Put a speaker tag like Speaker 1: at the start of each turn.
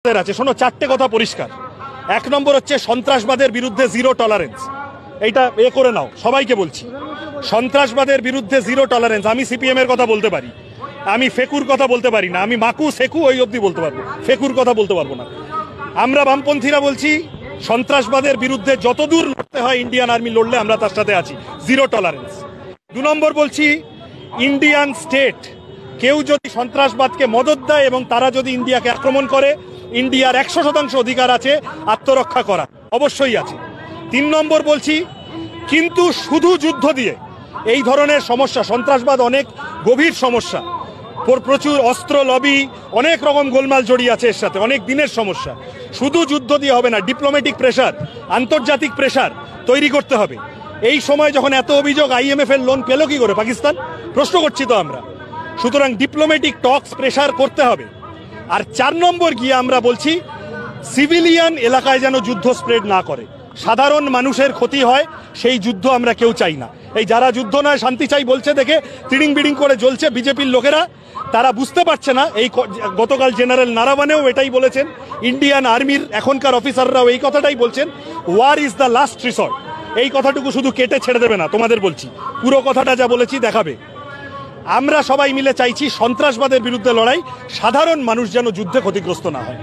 Speaker 1: আছে। শোনো, চারটে কথা পরিষ্কার। এক নম্বর হচ্ছে সন্ত্রাসবাদের বিরুদ্ধে জিরো টলারেন্স। এইটা করে নাও, সবাইকে বলছি, সন্ত্রাসবাদের বিরুদ্ধে জিরো টলারেন্স। আমি সিপিএম এর কথা বলতে পারি, আমি ফেকুর কথা বলতে পারি না, আমি মাকু সেকু ওই অবধি বলতে পারবো, ফেকুর কথা বলতে পারবো না। আমরা বামপন্থীরা বলছি সন্ত্রাসবাদের বিরুদ্ধে যতদূর লড়তে হয় ইন্ডিয়ান আর্মি লড়লে আমরা তার সাথে আছি, জিরো টলারেন্স। দু নম্বর বলছি ইন্ডিয়ান স্টেট কেউ যদি সন্ত্রাসবাদকে মদত দেয় এবং তারা যদি ইন্ডিয়াকে আক্রমণ করে, ইন্ডিয়ার 100% অধিকার আছে আত্মরক্ষা করা, অবশ্যই আছে। 3 নম্বর বলছি কিন্তু শুধু যুদ্ধ দিয়ে এই ধরনের সমস্যা, সন্ত্রাসবাদ অনেক গভীর সমস্যা, প্রচুর অস্ত্র লবি, অনেক রকম গোলমাল জড়িয়ে আছে এর সাথে, অনেক দিনের সমস্যা। শুধু যুদ্ধ দিয়ে হবে না, ডিপ্লোম্যাটিক প্রেসার, আন্তর্জাতিক প্রেসার তৈরি করতে হবে। এই সময় যখন এত অভিযোগ, IMF এর লোন পেল কি করে পাকিস্তান, প্রশ্ন করছি তো আমরা। সুতরাং ডিপ্লোম্যাটিক টক্স, প্রেসার করতে হবে। আর 4 নম্বর গিয়ে আমরা বলছি সিভিলিয়ান এলাকায় যেন যুদ্ধ স্প্রেড না করে, সাধারণ মানুষের ক্ষতি হয়, সেই যুদ্ধ আমরা কেউ চাই না। এই যারা যুদ্ধ নয় শান্তি চাই বলছে দেখে তিড়িং বিড়িং করে জ্বলছে বিজেপির লোকেরা, তারা বুঝতে পারছে না। এই গতকাল জেনারেল নারাবানেও এটাই বলেছেন, ইন্ডিয়ান আর্মির এখনকার অফিসাররাও এই কথাটাই বলছেন, war is the last resort. এই কথাটুকু শুধু কেটে ছেড়ে দেবে না, তোমাদের বলছি, পুরো কথাটা যা বলেছি দেখাবে। আমরা সবাই মিলে চাইছি সন্ত্রাসবাদের বিরুদ্ধে লড়াই, সাধারণ মানুষ যেন যুদ্ধে ক্ষতিগ্রস্ত না হয়।